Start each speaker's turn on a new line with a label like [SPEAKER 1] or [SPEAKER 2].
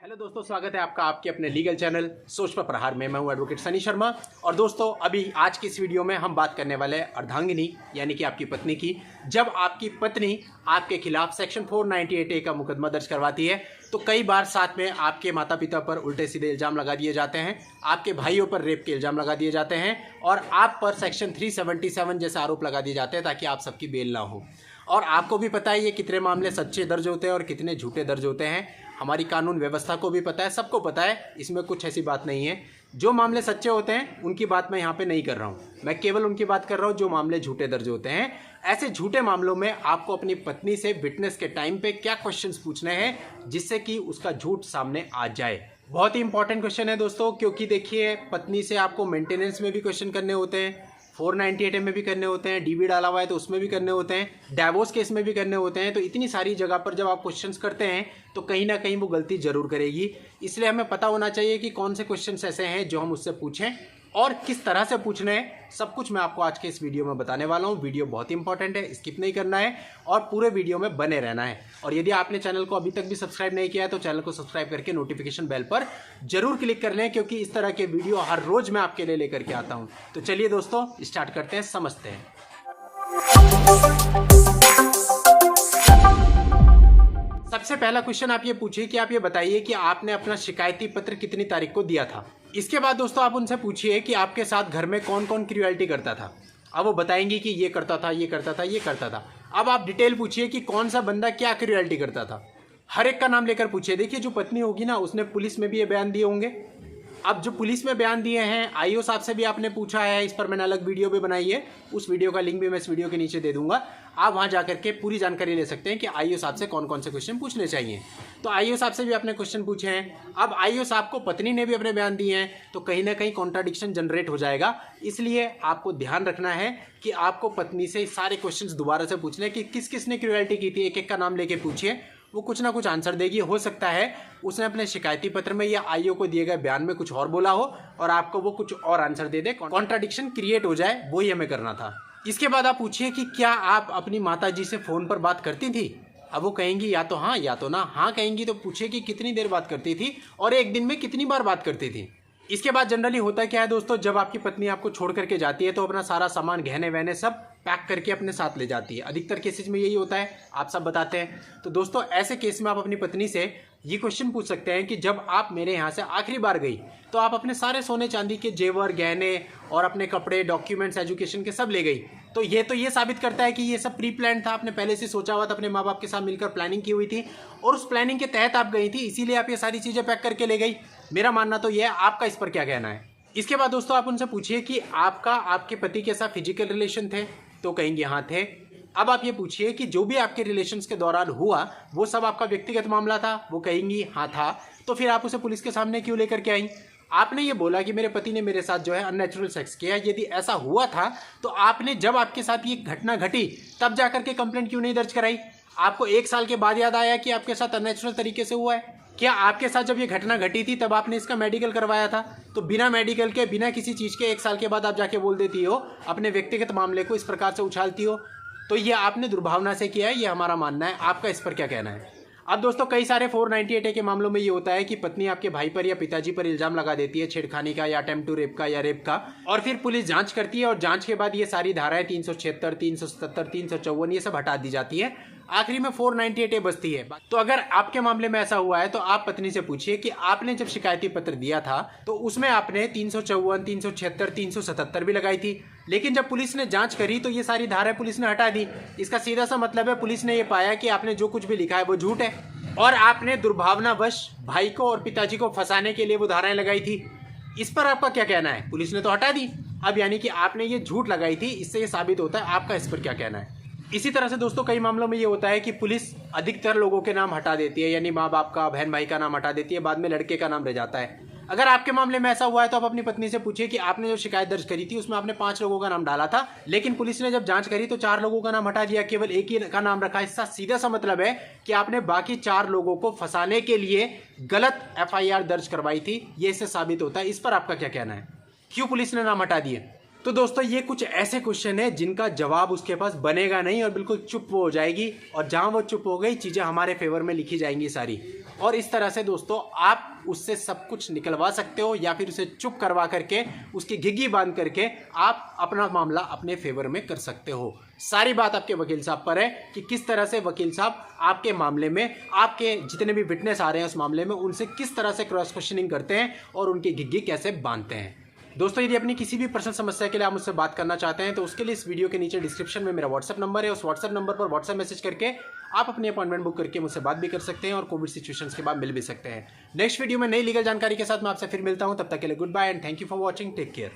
[SPEAKER 1] Hello दोस्तों, स्वागत है आपका आपके अपने लीगल चैनल सोच पर प्रहार में। मैं हूं एडवोकेट सनी शर्मा। और दोस्तों, अभी आज की इस वीडियो में हम बात करने वाले हैं अर्धांगिनी यानी कि आपकी पत्नी की। जब आपकी पत्नी आपके खिलाफ सेक्शन 498A का मुकदमा दर्ज करवाती है तो कई बार साथ में आपके माता पिता पर उल्टे सीधे इल्ज़ाम लगा दिए जाते हैं, आपके भाइयों पर रेप के इल्ज़ाम लगा दिए जाते हैं और आप पर सेक्शन 377 जैसे आरोप लगा दिए जाते हैं ताकि आप सबकी बेल ना हो। और आपको भी पता है ये कितने मामले सच्चे दर्ज होते हैं और कितने झूठे दर्ज होते हैं। हमारी कानून व्यवस्था को भी पता है, सबको पता है, इसमें कुछ ऐसी बात नहीं है। जो मामले सच्चे होते हैं उनकी बात मैं यहाँ पे नहीं कर रहा हूँ, मैं केवल उनकी बात कर रहा हूँ जो मामले झूठे दर्ज होते हैं। ऐसे झूठे मामलों में आपको अपनी पत्नी से विटनेस के टाइम पे क्या क्वेश्चंस पूछने हैं जिससे कि उसका झूठ सामने आ जाए। बहुत ही इंपॉर्टेंट क्वेश्चन है दोस्तों, क्योंकि देखिए पत्नी से आपको मेंटेनेंस में भी क्वेश्चन करने होते हैं, 498A में भी करने होते हैं, डीवी डाला हुआ है तो उसमें भी करने होते हैं, डाइवोर्स केस में भी करने होते हैं। तो इतनी सारी जगह पर जब आप क्वेश्चंस करते हैं तो कहीं ना कहीं वो गलती जरूर करेगी। इसलिए हमें पता होना चाहिए कि कौन से क्वेश्चंस ऐसे हैं जो हम उससे पूछें और किस तरह से पूछना है। सब कुछ मैं आपको आज के इस वीडियो में बताने वाला हूँ। वीडियो बहुत ही इंपॉर्टेंट है, स्किप नहीं करना है और पूरे वीडियो में बने रहना है। और यदि आपने चैनल को अभी तक भी सब्सक्राइब नहीं किया है तो चैनल को सब्सक्राइब करके नोटिफिकेशन बेल पर जरूर क्लिक कर लें, क्योंकि इस तरह के वीडियो हर रोज मैं आपके लिए लेकर के आता हूँ। तो चलिए दोस्तों, स्टार्ट करते हैं, समझते हैं। सबसे पहला क्वेश्चन आप ये पूछिए कि आप ये बताइए कि आपने अपना शिकायती पत्र कितनी तारीख को दिया था। इसके बाद दोस्तों आप उनसे पूछिए कि आपके साथ घर में कौन कौन क्रूएल्टी करता था। अब वो बताएंगे कि ये करता था, ये करता था, ये करता था। अब आप डिटेल पूछिए कि कौन सा बंदा क्या क्रूएल्टी करता था, हर एक का नाम लेकर पूछिए। देखिए जो पत्नी होगी ना, उसने पुलिस में भी ये बयान दिए होंगे। अब जो पुलिस में बयान दिए हैं, आईओ साहब से भी आपने पूछा है, इस पर मैंने अलग वीडियो भी बनाई है, उस वीडियो का लिंक भी मैं इस वीडियो के नीचे दे दूंगा। आप वहां जाकर के पूरी जानकारी ले सकते हैं कि आईओ साहब से कौन कौन से क्वेश्चन पूछने चाहिए। तो आईओ साहब से भी आपने क्वेश्चन पूछे हैं। अब आईओ साहब को पत्नी ने भी अपने बयान दिए हैं तो कहीं ना कहीं कॉन्ट्राडिक्शन जनरेट हो जाएगा। इसलिए आपको ध्यान रखना है कि आपको पत्नी से सारे क्वेश्चन दोबारा से पूछने कि किस किस ने क्रूएल्टी की थी, एक एक का नाम लेके पूछिए, वो कुछ ना कुछ आंसर देगी। हो सकता है उसने अपने शिकायती पत्र में या आईओ को दिए गए बयान में कुछ और बोला हो और आपको वो कुछ और आंसर दे दे, कॉन्ट्राडिक्शन क्रिएट हो जाए, वही हमें करना था। इसके बाद आप पूछिए कि क्या आप अपनी माताजी से फोन पर बात करती थी। अब वो कहेंगी या तो हाँ या तो ना। हाँ कहेंगी तो पूछिए कि कितनी देर बात करती थी और एक दिन में कितनी बार बात करती थी। इसके बाद जनरली होता क्या है दोस्तों, जब आपकी पत्नी आपको छोड़ करके जाती है तो अपना सारा सामान, गहने वहने सब पैक करके अपने साथ ले जाती है। अधिकतर केसेस में यही होता है, आप सब बताते हैं। तो दोस्तों ऐसे केस में आप अपनी पत्नी से ये क्वेश्चन पूछ सकते हैं कि जब आप मेरे यहाँ से आखिरी बार गई तो आप अपने सारे सोने चांदी के जेवर, गहने और अपने कपड़े, डॉक्यूमेंट्स, एजुकेशन के सब ले गई। तो ये साबित करता है कि ये सब प्री प्लान था, आपने पहले से सोचा हुआ था, अपने माँ बाप के साथ मिलकर प्लानिंग की हुई थी और उस प्लानिंग के तहत आप गई थी, इसीलिए आप ये सारी चीज़ें पैक करके ले गई। मेरा मानना तो ये है, आपका इस पर क्या कहना है। इसके बाद दोस्तों आप उनसे पूछिए कि आपके पति के साथ फिजिकल रिलेशन थे, तो कहेंगे हाँ थे। अब आप ये पूछिए कि जो भी आपके रिलेशंस के दौरान हुआ वो सब आपका व्यक्तिगत मामला था, वो कहेंगी हाँ था। तो फिर आप उसे पुलिस के सामने क्यों लेकर के आई। आपने ये बोला कि मेरे पति ने मेरे साथ जो है अननेचुरल सेक्स किया। यदि ऐसा हुआ था तो आपने जब आपके साथ ये घटना घटी तब जाकर के कंप्लेंट क्यों नहीं दर्ज कराई। आपको 1 साल के बाद याद आया कि आपके साथ अननेचुरल तरीके से हुआ है। क्या आपके साथ जब ये घटना घटी थी तब आपने इसका मेडिकल करवाया था। तो बिना मेडिकल के, बिना किसी चीज़ के 1 साल के बाद आप जाके बोल देती हो, अपने व्यक्तिगत मामले को इस प्रकार से उछालती हो, तो ये आपने दुर्भावना से किया है, ये हमारा मानना है। आपका इस पर क्या कहना है। अब दोस्तों कई सारे 498A के मामलों में ये होता है कि पत्नी आपके भाई पर या पिताजी पर इल्जाम लगा देती है छेड़खानी का या अटेम्प्ट टू रेप का या रेप का, और फिर पुलिस जांच करती है और जांच के बाद ये सारी धाराएं 376, 377, 354 ये सब हटा दी जाती है। आखिरी में 498A बचती है। तो अगर आपके मामले में ऐसा हुआ है तो आप पत्नी से पूछिए कि आपने जब शिकायती पत्र दिया था तो उसमें आपने 354, 376, 377 भी लगाई थी, लेकिन जब पुलिस ने जांच करी तो ये सारी धाराएं पुलिस ने हटा दी। इसका सीधा सा मतलब है पुलिस ने ये पाया कि आपने जो कुछ भी लिखा है वो झूठ है और आपने दुर्भावनावश भाई को और पिताजी को फंसाने के लिए वो धाराएं लगाई थी। इस पर आपका क्या कहना है। पुलिस ने तो हटा दी, अब यानी कि आपने ये झूठ लगाई थी, इससे ये साबित होता है। आपका इस पर क्या कहना है। इसी तरह से दोस्तों कई मामलों में ये होता है कि पुलिस अधिकतर लोगों के नाम हटा देती है, यानी माँ बाप का, बहन भाई का नाम हटा देती है, बाद में लड़के का नाम रह जाता है। अगर आपके मामले में ऐसा हुआ है तो आप अपनी पत्नी से पूछिए कि आपने जो शिकायत दर्ज करी थी उसमें आपने 5 लोगों का नाम डाला था, लेकिन पुलिस ने जब जांच करी तो 4 लोगों का नाम हटा दिया, केवल एक ही का नाम रखा। इसका सीधा सा मतलब है कि आपने बाकी 4 लोगों को फंसाने के लिए गलत FIR दर्ज करवाई थी। ये इससे साबित होता है। इस पर आपका क्या कहना है। क्यों पुलिस ने नाम हटा दिए। तो दोस्तों ये कुछ ऐसे क्वेश्चन है जिनका जवाब उसके पास बनेगा नहीं और बिल्कुल चुप वो हो जाएगी, और जहां वो चुप हो गई चीज़ें हमारे फेवर में लिखी जाएंगी सारी। और इस तरह से दोस्तों आप उससे सब कुछ निकलवा सकते हो या फिर उसे चुप करवा करके उसकी घिघी बांध करके आप अपना मामला अपने फेवर में कर सकते हो। सारी बात आपके वकील साहब पर है कि किस तरह से वकील साहब आपके मामले में, आपके जितने भी विटनेस आ रहे हैं उस मामले में, उनसे किस तरह से क्रॉस क्वेश्चनिंग करते हैं और उनकी घिघी कैसे बांधते हैं। दोस्तों यदि अपनी किसी भी पर्सनल समस्या के लिए आप मुझसे बात करना चाहते हैं तो उसके लिए इस वीडियो के नीचे डिस्क्रिप्शन में मेरा व्हाट्सएप नंबर है, उस व्हाट्सएप नंबर पर व्हाट्सएप मैसेज करके आप अपनी अपॉइंटमेंट बुक करके मुझसे बात भी कर सकते हैं और कोविड सिचुएशंस के बाद मिल भी सकते हैं। नेक्स्ट वीडियो में नई लीगल जानकारी के साथ मैं आपसे फिर मिलता हूं, तब तक के लिए good bye and thank you for watching, take care.